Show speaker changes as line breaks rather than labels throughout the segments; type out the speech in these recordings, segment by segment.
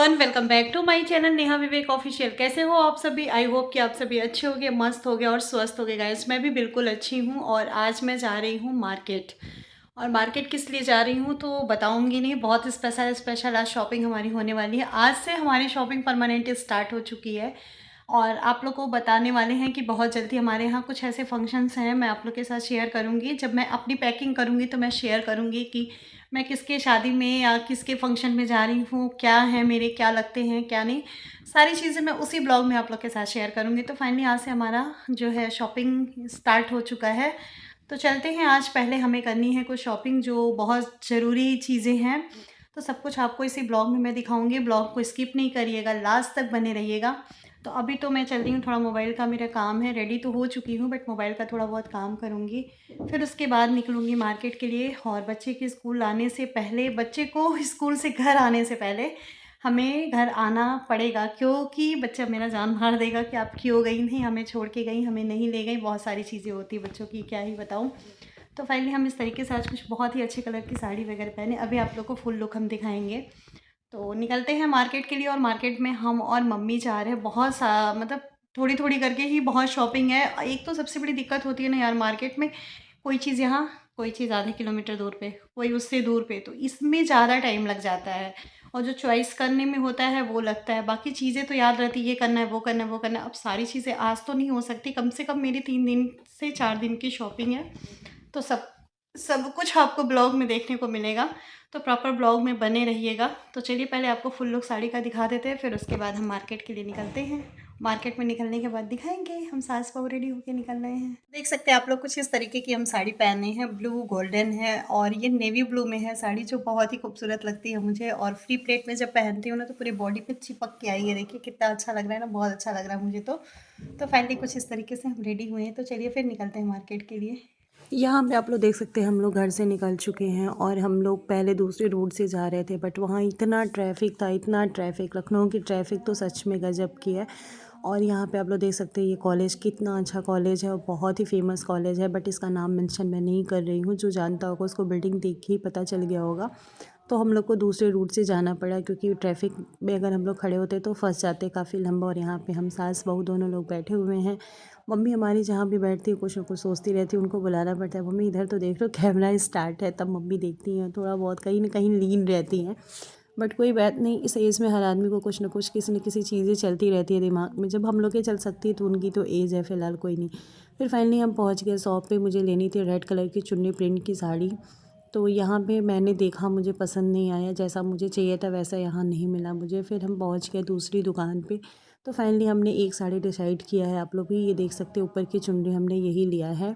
Everyone, welcome back to my channel Neha Vivek official. कैसे हो आप सभी? आई होप कि आप सभी अच्छे होगे, मस्त होगे और स्वस्थ होगे। गाइस, मैं भी बिल्कुल अच्छी हूँ और आज मैं जा रही हूँ मार्केट। और मार्केट किस लिए जा रही हूँ तो बताऊँगी नहीं। बहुत स्पेशल स्पेशल आज शॉपिंग हमारी होने वाली है। आज से हमारी शॉपिंग परमानेंट स्टार्ट हो चुकी है और आप लोग को बताने वाले हैं कि बहुत जल्दी हमारे यहाँ कुछ ऐसे फंक्शंस हैं, मैं आप लोग के साथ शेयर करूँगी। जब मैं अपनी पैकिंग करूँगी तो मैं शेयर करूँगी कि मैं किसके शादी में या किसके फंक्शन में जा रही हूँ, क्या है मेरे, क्या लगते हैं क्या नहीं, सारी चीज़ें मैं उसी ब्लॉग में आप लोग के साथ शेयर करूँगी। तो फाइनली आज से हमारा जो है शॉपिंग स्टार्ट हो चुका है। तो चलते हैं, आज पहले हमें करनी है कुछ शॉपिंग जो बहुत ज़रूरी चीज़ें हैं। तो सब कुछ आपको इसी ब्लॉग में मैं दिखाऊंगी। ब्लॉग को स्किप नहीं करिएगा, लास्ट तक बने रहिएगा। तो अभी तो मैं चल रही हूँ, थोड़ा मोबाइल का मेरा काम है। रेडी तो हो चुकी हूँ बट मोबाइल का थोड़ा बहुत काम करूँगी। फिर उसके बाद निकलूँगी मार्केट के लिए। और बच्चे के स्कूल आने से पहले, बच्चे को स्कूल से घर आने से पहले हमें घर आना पड़ेगा, क्योंकि बच्चा मेरा जान मार देगा कि आप क्यों गई नहीं, हमें छोड़ के गई, हमें नहीं ले गई। बहुत सारी चीज़ें होती हैं बच्चों की, क्या ही बताऊँ। तो फाइनली हम इस तरीके से आज कुछ बहुत ही अच्छे कलर की साड़ी वगैरह पहने। अभी आप लोग को फुल लुक हम दिखाएंगे। तो निकलते हैं मार्केट के लिए। और मार्केट में हम और मम्मी जा रहे हैं। बहुत सा मतलब थोड़ी थोड़ी करके ही बहुत शॉपिंग है। एक तो सबसे बड़ी दिक्कत होती है ना यार मार्केट में, कोई चीज़ यहाँ, कोई चीज़ आधे किलोमीटर दूर पे, कोई उससे दूर पे, तो इसमें ज़्यादा टाइम लग जाता है। और जो चॉइस करने में होता है वो लगता है, बाकी चीज़ें तो याद रहती है, ये करना है, वो करना है, वो करना है। अब सारी चीज़ें आज तो नहीं हो सकती, कम से कम मेरी 3 दिन से 4 दिन की शॉपिंग है। तो सब सब कुछ आपको ब्लॉग में देखने को मिलेगा। तो प्रॉपर ब्लॉग में बने रहिएगा। तो चलिए पहले आपको फुल लुक साड़ी का दिखा देते हैं, फिर उसके बाद हम मार्केट के लिए निकलते हैं। मार्केट में निकलने के बाद दिखाएंगे हम सास बहू रेडी होके निकल रहे हैं। देख सकते हैं आप लोग, कुछ इस तरीके की हम साड़ी पहने हैं। ब्लू गोल्डन है और ये नेवी ब्लू में है साड़ी, जो बहुत ही खूबसूरत लगती है मुझे। और फ्री प्लेट में जब पहनती हूँ ना तो पूरी बॉडी पे चिपक के आई है। देखिए कितना अच्छा लग रहा है ना, बहुत अच्छा लग रहा है मुझे तो फाइनली कुछ इस तरीके से हम रेडी हुए हैं। तो चलिए फिर निकलते हैं मार्केट के लिए।
यहाँ पे आप लोग देख सकते हैं हम लोग घर से निकल चुके हैं और हम लोग पहले दूसरे रूट से जा रहे थे, बट वहाँ इतना ट्रैफिक था, इतना ट्रैफिक। लखनऊ की ट्रैफिक तो सच में गजब की है। और यहाँ पे आप लोग देख सकते हैं ये कॉलेज कितना अच्छा कॉलेज है और बहुत ही फेमस कॉलेज है, बट इसका नाम मेंशन मैं नहीं कर रही हूँ। जो जानता होगा उसको बिल्डिंग देख के ही पता चल गया होगा। तो हम लोग को दूसरे रूट से जाना पड़ा, क्योंकि ट्रैफिक में अगर हम लोग खड़े होते तो फंस जाते काफ़ी लंबा। और यहाँ पे हम सास बहू दोनों लोग बैठे हुए हैं। मम्मी हमारी जहाँ भी बैठती है कुछ ना कुछ सोचती रहती है, उनको बुलाना पड़ता है, मम्मी इधर तो देख लो कैमरा स्टार्ट है, तब मम्मी देखती हैं। थोड़ा बहुत कहीं ना कहीं लीन रहती हैं, बट कोई बात नहीं। इस एज में हर आदमी को कुछ ना कुछ किसी न किसी चीज़ें चलती रहती है दिमाग में। जब हम लोग ये चल सकती है तो उनकी तो एज है फ़िलहाल, कोई नहीं। फिर फाइनली हम पहुँच गए शॉप पे। मुझे लेनी थी रेड कलर की चुन्नी प्रिंट की साड़ी। तो यहाँ पे मैंने देखा, मुझे पसंद नहीं आया, जैसा मुझे चाहिए था वैसा यहाँ नहीं मिला मुझे। फिर हम पहुँच गए दूसरी दुकान पे। तो फाइनली हमने एक साड़ी डिसाइड किया है। आप लोग भी ये देख सकते हैं, ऊपर की चुन्नी हमने यही लिया है।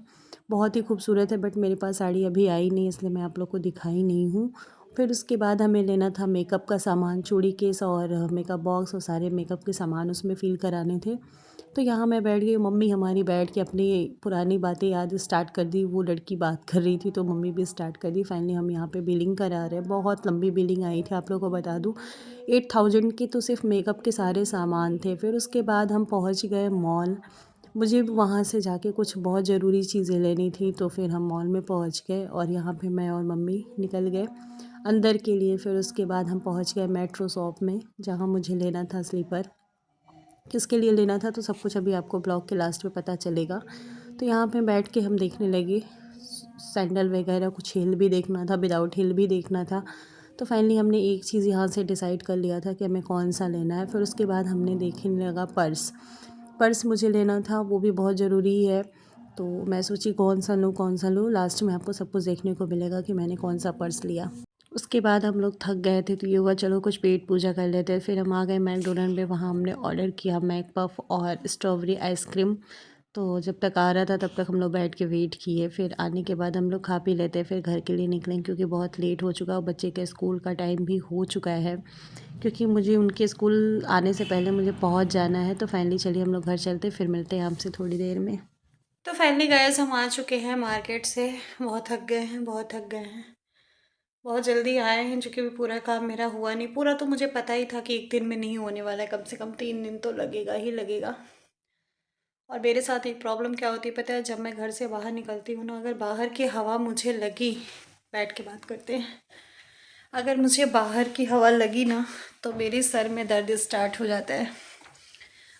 बहुत ही खूबसूरत है, बट मेरे पास साड़ी अभी आई नहीं, इसलिए मैं आप लोग को दिखाई नहीं हूँ। फिर उसके बाद हमें लेना था मेकअप का सामान, चूड़ी केस और मेकअप बॉक्स और सारे मेकअप के सामान उसमें फ़िल कराने थे। तो यहाँ मैं बैठ गई, मम्मी हमारी बैठ के अपनी पुरानी बातें याद स्टार्ट कर दी। वो लड़की बात कर रही थी तो मम्मी भी स्टार्ट कर दी। फाइनली हम यहाँ पे बिलिंग करा रहे हैं। बहुत लंबी बिलिंग आई थी, आप लोगों को बता दूँ 8000 की तो सिर्फ मेकअप के सारे सामान थे। फिर उसके बाद हम पहुँच गए मॉल। मुझे वहाँ से जाके कुछ बहुत ज़रूरी चीज़ें लेनी थी, तो फिर हम मॉल में पहुँच गए और यहाँ पे मैं और मम्मी निकल गए अंदर के लिए। फिर उसके बाद हम पहुँच गए मेट्रो शॉप में, जहाँ मुझे लेना था स्लीपर। किसके लिए लेना था तो सब कुछ अभी आपको ब्लॉग के लास्ट में पता चलेगा। तो यहाँ पे बैठ के हम देखने लगे सैंडल वगैरह, कुछ हील भी देखना था, विदाउट हील भी देखना था। तो फाइनली हमने एक चीज़ यहाँ से डिसाइड कर लिया था कि हमें कौन सा लेना है। फिर उसके बाद हमने देखने लगा पर्स। पर्स मुझे लेना था, वो भी बहुत ज़रूरी है। तो मैं सोची कौन सा लूँ कौन सा लूँ। लास्ट में आपको सब कुछ देखने को मिलेगा कि मैंने कौन सा पर्स लिया। उसके बाद हम लोग थक गए थे तो ये हुआ चलो कुछ पेट पूजा कर लेते हैं। फिर हम आ गए मैकडोनल्ड में, वहाँ हमने ऑर्डर किया मैक पफ और स्ट्रॉबेरी आइसक्रीम। तो जब तक आ रहा था तब तक हम लोग बैठ के वेट किए। फिर आने के बाद हम लोग खा पी लेते, फिर घर के लिए निकलें क्योंकि बहुत लेट हो चुका और बच्चे के स्कूल का टाइम भी हो चुका है। क्योंकि मुझे उनके स्कूल आने से पहले मुझे पहुंच जाना है। तो फाइनली चलिए हम लोग घर चलते, फिर मिलते हैं आपसे थोड़ी देर में।
तो फाइनली गाइस हम आ चुके हैं मार्केट से। बहुत थक गए हैं, बहुत थक गए हैं। बहुत जल्दी आए हैं, चूँकि भी पूरा काम मेरा हुआ नहीं। पूरा तो मुझे पता ही था कि एक दिन में नहीं होने वाला है, कम से कम 3 दिन तो लगेगा ही लगेगा। और मेरे साथ एक प्रॉब्लम क्या होती है पता है, जब मैं घर से बाहर निकलती हूँ ना, अगर बाहर की हवा मुझे लगी, बैठ के बात करते हैं, अगर मुझे बाहर की हवा लगी ना तो मेरे सर में दर्द स्टार्ट हो जाता है।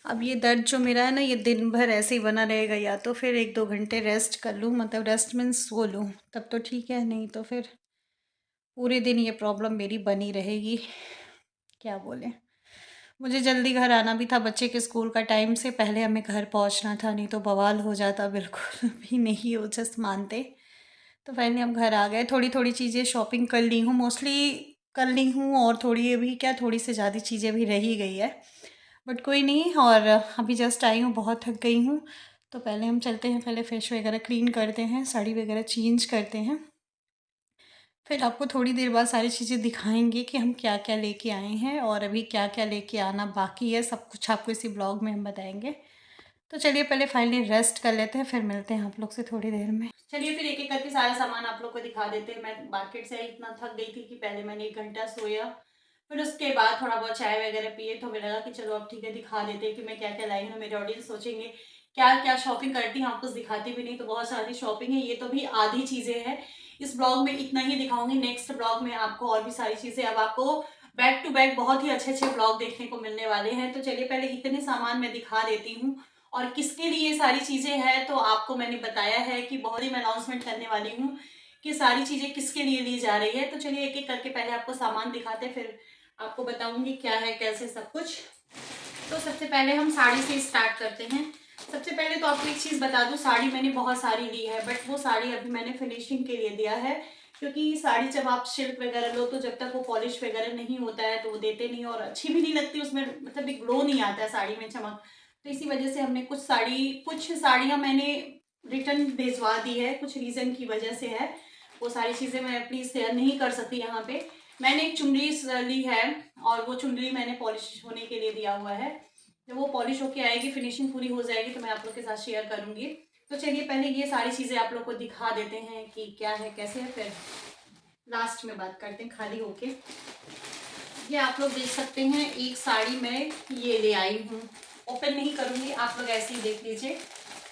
अब ये दर्द जो मेरा है ना, ये दिन भर ऐसे ही बना रहेगा, या तो फिर 1-2 घंटे रेस्ट कर लूँ, मतलब रेस्ट मीन्स सो लूँ, तब तो ठीक है, नहीं तो फिर पूरे दिन ये प्रॉब्लम मेरी बनी रहेगी। क्या बोलें। मुझे जल्दी घर आना भी था, बच्चे के स्कूल का टाइम से पहले हमें घर पहुंचना था, नहीं तो बवाल हो जाता, बिल्कुल भी नहीं वो जस्ट मानते। तो फाइनली हम घर आ गए। थोड़ी थोड़ी चीज़ें शॉपिंग कर ली हूँ, मोस्टली कर ली हूँ, और थोड़ी अभी क्या, थोड़ी से ज़्यादा चीज़ें भी रह ही गई है, बट कोई नहीं। और अभी जस्ट आई हूँ, बहुत थक गई हूँ। तो पहले हम चलते हैं, पहले फ़ेस वगैरह क्लीन करते हैं, साड़ी वगैरह चेंज करते हैं, फिर आपको थोड़ी देर बाद सारी चीज़ें दिखाएंगे कि हम क्या क्या लेके आए हैं और अभी क्या क्या लेके आना बाकी है। सब कुछ आपको इसी ब्लॉग में हम बताएंगे। तो चलिए पहले फाइनली रेस्ट कर लेते हैं, फिर मिलते हैं आप लोग से थोड़ी देर में। चलिए फिर एक एक करके सारा सामान आप लोग को दिखा देते हैं। मैं मार्केट से इतना थक गई थी कि पहले मैंने 1 घंटा सोया, फिर उसके बाद थोड़ा बहुत चाय वगैरह पिए, तो हमें लगा कि चलो अब ठीक है दिखा देते हैं कि मैं क्या क्या लाई हूँ। मेरे ऑडियंस सोचेंगे क्या क्या शॉपिंग करती हैं, आप कुछ दिखाती भी नहीं। तो बहुत सारी शॉपिंग है, ये तो भी आधी चीज़ें हैं। इस ब्लॉग में इतना ही दिखाऊंगी, नेक्स्ट ब्लॉग में आपको और भी सारी चीज़ें, अब आपको बैक टू बैक बहुत ही अच्छे अच्छे ब्लॉग देखने को मिलने वाले हैं। तो चलिए पहले इतने सामान मैं दिखा देती हूँ और किसके लिए ये सारी चीज़ें हैं। तो आपको मैंने बताया है कि बहुत ही मैं अनाउंसमेंट करने वाली हूँ कि सारी चीज़ें किसके लिए ली जा रही है। तो चलिए एक एक करके पहले आपको सामान दिखाते, फिर आपको बताऊंगी क्या है कैसे सब कुछ। तो सबसे पहले हम साड़ी से स्टार्ट करते हैं। सबसे पहले तो आपको एक चीज़ बता दूं, साड़ी मैंने बहुत सारी ली है, बट वो साड़ी अभी मैंने फिनिशिंग के लिए दिया है, क्योंकि साड़ी जब आप सिल्क वगैरह लो तो जब तक वो पॉलिश वगैरह नहीं होता है तो वो देते नहीं, और अच्छी भी नहीं लगती, उसमें मतलब एक ग्लो नहीं आता है साड़ी में, चमक। तो इसी वजह से हमने कुछ साड़ियाँ मैंने रिटर्न भिजवा दी है, कुछ रीज़न की वजह से है। वो सारी चीज़ें मैं अपनी शेयर नहीं कर सकती यहाँ पे। मैंने एक चुनरी ली है, और वो चुनरी मैंने पॉलिश होने के लिए दिया हुआ है। जब वो पॉलिश होके आएगी, फिनिशिंग पूरी हो जाएगी, तो मैं आप लोग के साथ शेयर करूंगी। तो चलिए पहले ये सारी चीज़ें आप लोग को दिखा देते हैं कि क्या है कैसे है, फिर लास्ट में बात करते हैं खाली होके। ये आप लोग देख सकते हैं, एक साड़ी मैं ये ले आई हूँ, ओपन नहीं करूँगी, आप लोग ऐसे ही देख लीजिए।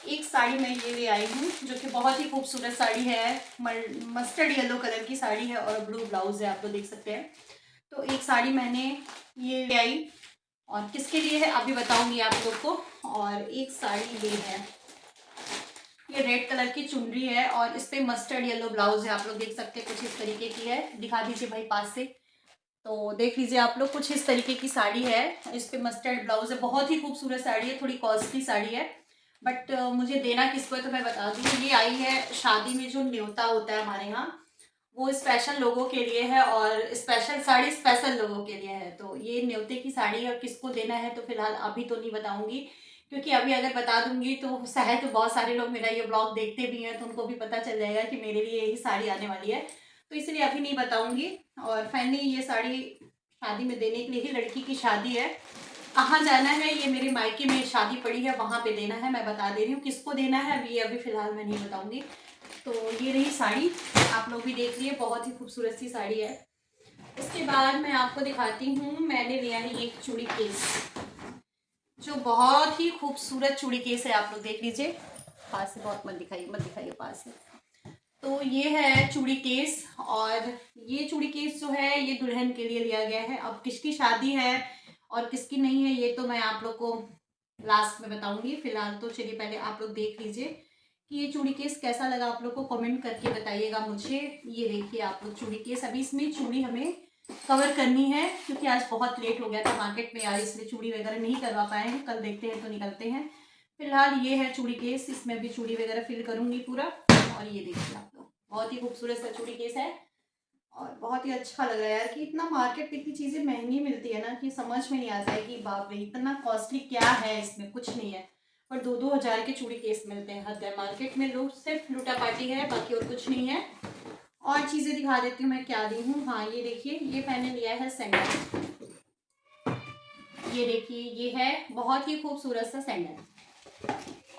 एक साड़ी मैं ये ले आई हूँ जो कि बहुत ही खूबसूरत साड़ी है, मस्टर्ड येलो कलर की साड़ी है और ब्लू ब्लाउज है, आप लोग देख सकते हैं। तो एक साड़ी मैंने ये ले आई, और किसके लिए है अभी बताऊंगी आप लोग को। और एक साड़ी ये है, ये रेड कलर की चुनरी है और इस पे मस्टर्ड येलो ब्लाउज है, आप लोग देख सकते हैं, कुछ इस तरीके की है। दिखा दीजिए भाई पास से, तो देख लीजिए आप लोग, कुछ इस तरीके की साड़ी है, इस पे मस्टर्ड ब्लाउज है, बहुत ही खूबसूरत साड़ी है, थोड़ी कॉस्टली साड़ी है, बट मुझे देना किसको है तो मैं बता दूँ। ये आई है शादी में, जो न्योता होता है हमारे यहाँ, वो स्पेशल लोगों के लिए है, और स्पेशल साड़ी स्पेशल लोगों के लिए है। तो ये न्योते की साड़ी है, और किसको देना है तो फिलहाल अभी तो नहीं बताऊंगी, क्योंकि अभी अगर बता दूंगी तो शायद तो बहुत सारे लोग मेरा ये ब्लॉग देखते भी हैं, तो उनको भी पता चल जाएगा कि मेरे लिए यही साड़ी आने वाली है, तो इसलिए अभी नहीं बताऊंगी। और फाइनली ये साड़ी शादी में देने के लिए ही, लड़की की शादी है, कहाँ जाना है, ये मेरे मायके में शादी पड़ी है, वहाँ पे देना है। मैं बता दे रही हूँ किसको देना है, अभी अभी फिलहाल मैं नहीं बताऊंगी। तो ये रही साड़ी, आप लोग भी देख लिए, बहुत ही खूबसूरत सी साड़ी है। इसके बाद मैं आपको दिखाती हूँ, मैंने लिया है ये चूड़ी केस, जो बहुत ही खूबसूरत चूड़ी केस है, आप लोग देख लीजिए। पास से बहुत मत दिखाइए पास से। तो ये है चूड़ी केस, और ये चूड़ी केस जो है ये दुल्हन के लिए लिया गया है। अब किसकी शादी है और किसकी नहीं है ये तो मैं आप लोग को लास्ट में बताऊंगी। फिलहाल तो चलिए पहले आप लोग देख लीजिए कि ये चूड़ी केस कैसा लगा, आप लोग को कमेंट करके बताइएगा मुझे। ये देखिए आप लोग चूड़ी केस, अभी इसमें चूड़ी हमें कवर करनी है, क्योंकि आज बहुत लेट हो गया था मार्केट में यार, इसलिए चूड़ी वगैरह नहीं करवा पाए हैं, कल देखते हैं तो निकलते हैं। फिलहाल ये है चूड़ी केस, इसमें भी चूड़ी वगैरह फिल करूंगी पूरा। और ये देखिए आप लोग, बहुत ही खूबसूरत सा चूड़ी केस है, और बहुत ही अच्छा लग रहा है यार कि इतना मार्केट में इतनी चीज़ें महंगी मिलती है ना, कि समझ में नहीं आता है कि बाप रे इतना कॉस्टली क्या है, इसमें कुछ नहीं है, पर 2-2 हज़ार के चूड़ी केस मिलते हैं। हद है, मार्केट में लोग सिर्फ लूटा पाटी है, बाकी और कुछ नहीं है। और चीज़ें दिखा देती हूँ मैं क्या दी हूँ। हाँ ये देखिए, ये मैंने लिया है सैंडल, ये देखिए ये है बहुत ही खूबसूरत सा सैंडल।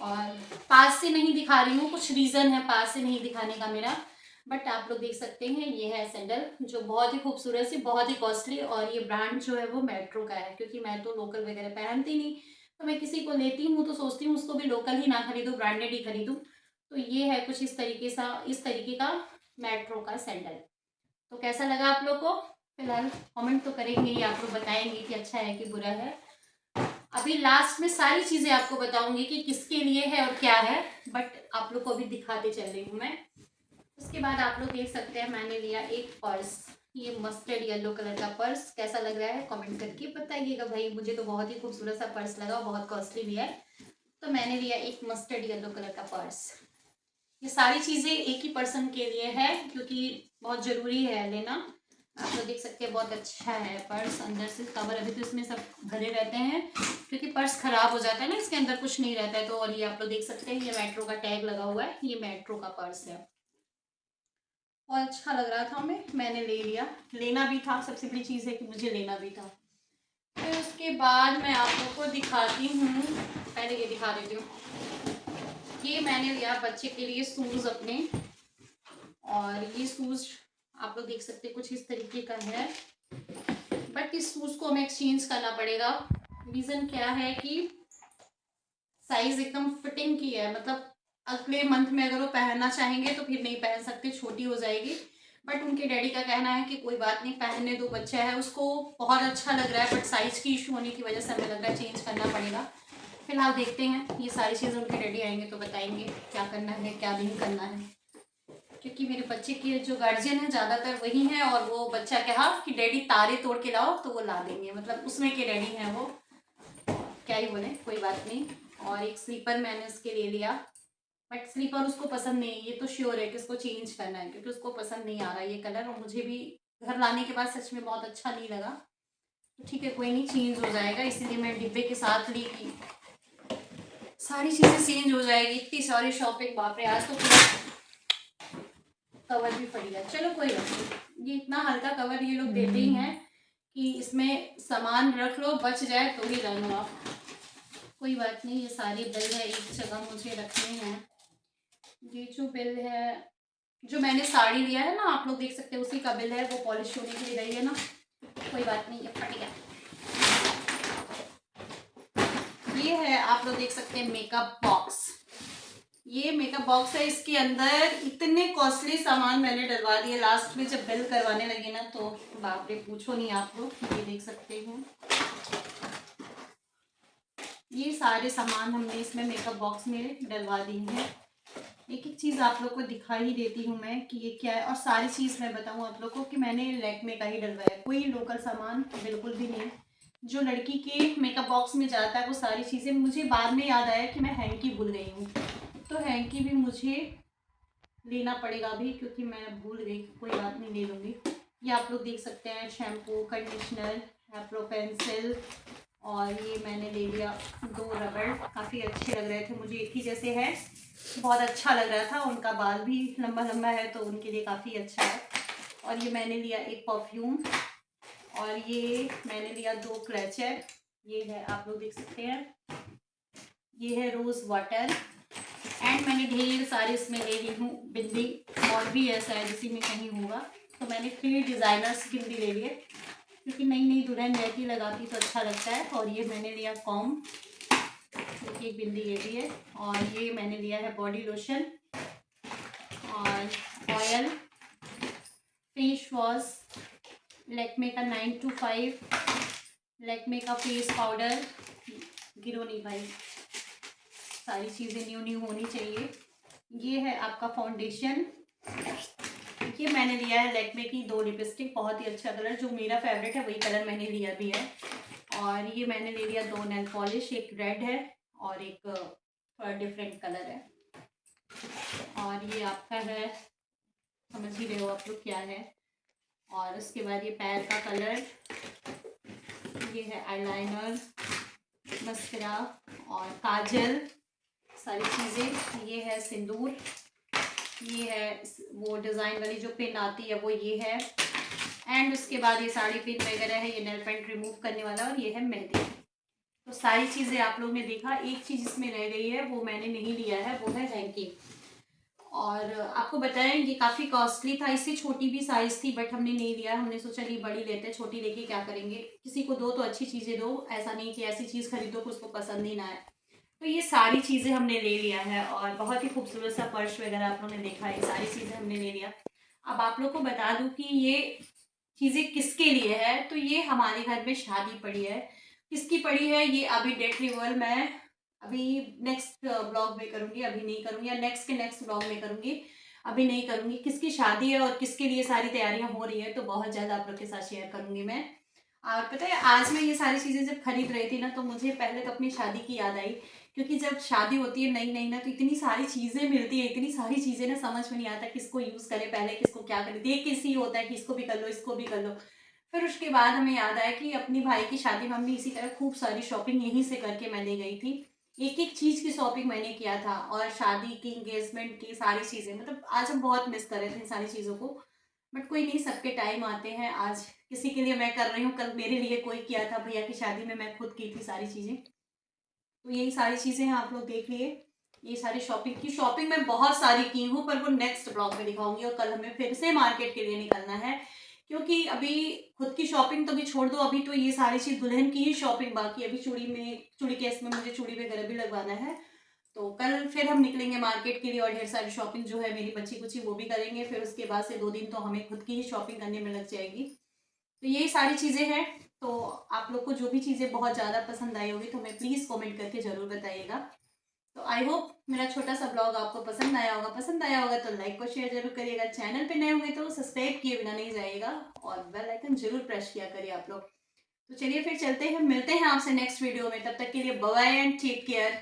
और पास से नहीं दिखा रही हूँ, कुछ रीज़न है पास से नहीं दिखाने का मेरा, बट आप लोग देख सकते हैं, ये है सैंडल जो बहुत ही खूबसूरत सी, बहुत ही कॉस्टली, और ये ब्रांड जो है वो मेट्रो का है, क्योंकि मैं तो लोकल वगैरह पहनती नहीं, तो मैं किसी को लेती हूँ तो सोचती हूँ उसको भी लोकल ही ना खरीदूँ, ब्रांडेड ही खरीदूँ। तो ये है कुछ इस तरीके का मेट्रो का सैंडल। तो कैसा लगा आप लोग को? फिलहाल कमेंट तो करेंगे ही, आप लोग बताएंगे कि अच्छा है कि बुरा है। अभी लास्ट में सारी चीज़ें आपको बताऊंगी कि किसके लिए है और क्या है, बट आप लोग को अभी दिखाते चल रही हूँ मैं। उसके बाद आप लोग देख सकते हैं मैंने लिया एक पर्स, ये मस्टर्ड येलो कलर का पर्स। कैसा लग रहा है कमेंट करके बताइएगा भाई। मुझे तो बहुत ही खूबसूरत सा पर्स लगा, बहुत कॉस्टली भी है। तो मैंने लिया एक मस्टर्ड येलो कलर का पर्स। ये सारी चीज़ें एक ही पर्सन के लिए है क्योंकि बहुत ज़रूरी है लेना। आप लोग देख सकते हैं बहुत अच्छा है पर्स, अंदर से कवर अभी तो इसमें सब भरे रहते हैं क्योंकि पर्स ख़राब हो जाता है ना, इसके अंदर कुछ नहीं रहता है। तो और ये आप लोग देख सकते हैं ये मेट्रो का टैग लगा हुआ है, ये मेट्रो का पर्स है। और अच्छा लग रहा था हमें, मैंने ले लिया। लेना भी था, सबसे बड़ी चीज़ है कि मुझे लेना भी था। फिर उसके बाद मैं आप लोग को दिखाती हूँ, पहले ये दिखा देती हूँ। ये मैंने लिया बच्चे के लिए शूज़ अपने, और ये शूज़ आप लोग देख सकते हैं कुछ इस तरीके का है। बट इस शूज़ को हमें एक्सचेंज करना पड़ेगा। रीज़न क्या है कि साइज़ एकदम फिटिंग की है, मतलब अगले मंथ में अगर वो पहनना चाहेंगे तो फिर नहीं पहन सकते, छोटी हो जाएगी। बट उनके डैडी का कहना है कि कोई बात नहीं, पहनने दो, बच्चा है, उसको बहुत अच्छा लग रहा है। बट साइज़ की इशू होने की वजह से हमें लग रहा है चेंज करना पड़ेगा। फिलहाल देखते हैं, ये सारी चीज़ें उनके डैडी आएंगे तो बताएंगे क्या करना है क्या नहीं करना है। क्योंकि मेरे बच्चे के जो गार्जियन है ज़्यादातर वही हैं, और वो बच्चा कहा कि डैडी तारे तोड़ के लाओ तो वो ला देंगे, मतलब उसमें के डैडी हैं वो, क्या ही बोले, कोई बात नहीं। और एक स्लीपर मैंने उसके ले लिया, बट स्लीपर उसको पसंद नहीं है, ये तो श्योर है कि उसको चेंज करना है क्योंकि उसको पसंद नहीं आ रहा ये कलर, और मुझे भी घर लाने के बाद सच में बहुत अच्छा नहीं लगा। तो ठीक है, कोई नहीं, चेंज हो जाएगा, इसीलिए मैं डिब्बे के साथ ली कि सारी चीज़ें चेंज हो जाएगी। इतनी सारी शॉपिंग, बाप रे, आज तो पूरा कवर भी फट गया। चलो कोई बात नहीं, ये इतना हल्का कवर ये लोग देते ही हैं कि इसमें सामान रख लो, बच जाए तो ही रख लो आप, कोई बात नहीं। ये सारे बिल है एक जगह मुझे रखने हैं। ये जो बिल है, जो मैंने साड़ी लिया है ना, आप लोग देख सकते हैं उसी का बिल है, वो पॉलिश होने के लिए गई है ना, कोई बात नहीं, ये फट गया। ये है, आप लोग देख सकते हैं मेकअप बॉक्स, ये मेकअप बॉक्स है, इसके अंदर इतने कॉस्टली सामान मैंने डलवा दिए। लास्ट में जब बिल करवाने लगे ना तो बाप रे पूछो नहीं आप लोग। ये देख सकते हो, ये सारे सामान हमने इसमें मेकअप बॉक्स में डलवा दी है। एक एक चीज़ आप लोग को दिखा ही देती हूँ मैं कि ये क्या है, और सारी चीज़ मैं बताऊँ आप लोग को कि मैंने लैक्मे का ही डलवाया, कोई लोकल सामान बिल्कुल भी नहीं। जो लड़की के मेकअप बॉक्स में जाता है वो सारी चीज़ें। मुझे बाद में याद आया कि मैं हैंकी भूल गई हूँ, तो हैंकी भी मुझे लेना पड़ेगा अभी क्योंकि मैं भूल गई। कोई बात नहीं, ले लूँगी। ये आप लोग देख सकते हैं शैम्पू, कंडीशनर, एप्रो पेंसिल, और ये मैंने ले लिया 2 रबड़, काफ़ी अच्छे लग रहे थे मुझे, एक ही जैसे है, बहुत अच्छा लग रहा था। उनका बाल भी लंबा लंबा है तो उनके लिए काफ़ी अच्छा है। और ये मैंने लिया एक परफ्यूम, और ये मैंने लिया 2 क्लचर, ये है आप लोग देख सकते हैं, ये है रोज़ वाटर। एंड मैंने ढेर सारे इसमें ले ली हूँ बिंदी, और भी है शायद इसी में कहीं होगा, तो मैंने 3 डिज़ाइनर्स बिंदी ले लिए क्योंकि नई नई दुल्हन रहती लगाती तो अच्छा लगता है। और ये मैंने लिया कॉम, एक बिंदी ये भी है, और ये मैंने लिया है बॉडी लोशन और ऑयल, फेस वॉश, लैक्मे का 925, लैक्मे का फेस पाउडर, गिरो नहीं भाई, सारी चीज़ें न्यू न्यू होनी चाहिए। ये है आपका फाउंडेशन, ये मैंने लिया है लैक्मे की 2 लिपस्टिक, बहुत ही अच्छा कलर, जो मेरा फेवरेट है वही कलर मैंने लिया भी है। और ये मैंने ले लिया 2 नेल पॉलिश, एक रेड है और एक थोड़ा डिफरेंट कलर है। और ये आपका है, समझ ही रहे हो आप लोग क्या है। और उसके बाद ये पैर का कलर, ये है आईलाइनर, मस्करा और काजल, सारी चीज़ें। ये है सिंदूर, ये है वो डिज़ाइन वाली जो पिन आती है वो ये है। एंड उसके बाद ये साड़ी पिन वगैरह है, ये नेल पेंट रिमूव करने वाला, और ये है मेहंदी। तो सारी चीज़ें आप लोग ने देखा। एक चीज़ इसमें रह गई है, वो मैंने नहीं लिया है, वो है हैंकी। और आपको बताएं ये काफ़ी कॉस्टली था, इससे छोटी भी साइज़ थी बट हमने नहीं लिया, हमने सोचा नहीं बड़ी लेते हैं, छोटी लेके क्या करेंगे, किसी को दो तो अच्छी चीज़ें दो, ऐसा नहीं कि ऐसी चीज़ खरीदो कि उसको पसंद ही ना आए। तो ये सारी चीज़ें हमने ले लिया है, और बहुत ही खूबसूरत सा पर्स वगैरह आप लोगों ने देखा है, ये सारी चीज़ें हमने ले लिया। अब आप लोग को बता दूँ कि ये चीज़ें किसके लिए है, तो ये हमारे घर में शादी पड़ी है। किसकी पड़ी है ये अभी डेट रिवील मैं अभी नेक्स्ट ब्लॉग में करूँगी, अभी नहीं करूँगी, या नेक्स्ट के नेक्स्ट ब्लॉग में करूँगी, अभी नहीं करूँगी। किसकी शादी है और किसके लिए सारी तैयारियाँ हो रही है, तो बहुत ज़्यादा आप लोग के साथ शेयर करूँगी मैं। और पता है आज मैं ये सारी चीज़ें जब खरीद रही थी ना, तो मुझे पहले तो अपनी शादी की याद आई, क्योंकि जब शादी होती है नई नई ना, तो इतनी सारी चीज़ें मिलती है, इतनी सारी चीज़ें ना समझ में नहीं आता किसको यूज़ करें पहले, किसको क्या करें, देख के इसी होता है कि इसको भी कर लो, इसको भी कर लो। फिर उसके बाद हमें याद आया कि अपनी भाई की शादी में हमने इसी तरह खूब सारी शॉपिंग यहीं से करके मैं ले गई थी। एक-एक चीज़ की शॉपिंग मैंने किया था, और शादी की, एंगेजमेंट की सारी चीज़ें, मतलब आज हम बहुत मिस कर रहे थे इन सारी चीज़ों को। बट कोई नहीं, सबके टाइम आते हैं। आज किसी के लिए मैं कर रही हूँ, कल मेरे लिए कोई किया था, भैया की शादी में मैं खुद की थी सारी चीज़ें। तो यही सारी चीज़ें हैं, आप लोग देख लिए। ये सारी शॉपिंग मैं बहुत सारी की हूँ, पर वो नेक्स्ट ब्लॉग में दिखाऊँगी, और कल हमें फिर से मार्केट के लिए निकलना है। क्योंकि अभी खुद की शॉपिंग तो भी छोड़ दो, अभी तो ये सारी चीज़ दुल्हन की ही शॉपिंग बाकी है। अभी चूड़ी केस में मुझे चूड़ी वगैरह भी लगवाना है। तो कल फिर हम निकलेंगे मार्केट के लिए, और ढेर सारी शॉपिंग जो है मेरी बची-कुची वो भी करेंगे। फिर उसके बाद से 2 दिन तो हमें खुद की ही शॉपिंग करने में लग जाएगी। तो यही सारी चीज़ें हैं। तो आप लोग को जो भी चीज़ें बहुत ज़्यादा पसंद आई होगी, तो हमें प्लीज़ कमेंट करके ज़रूर बताइएगा। तो आई होप मेरा छोटा-सा ब्लॉग आपको पसंद आया होगा तो लाइक और शेयर ज़रूर करिएगा। चैनल पे नए होंगे तो सब्सक्राइब किए बिना नहीं जाइएगा, और बेल आइकन ज़रूर प्रेस किया करिए आप लोग। तो चलिए फिर चलते हैं, मिलते हैं आपसे नेक्स्ट वीडियो में। तब तक के लिए bye bye and take care.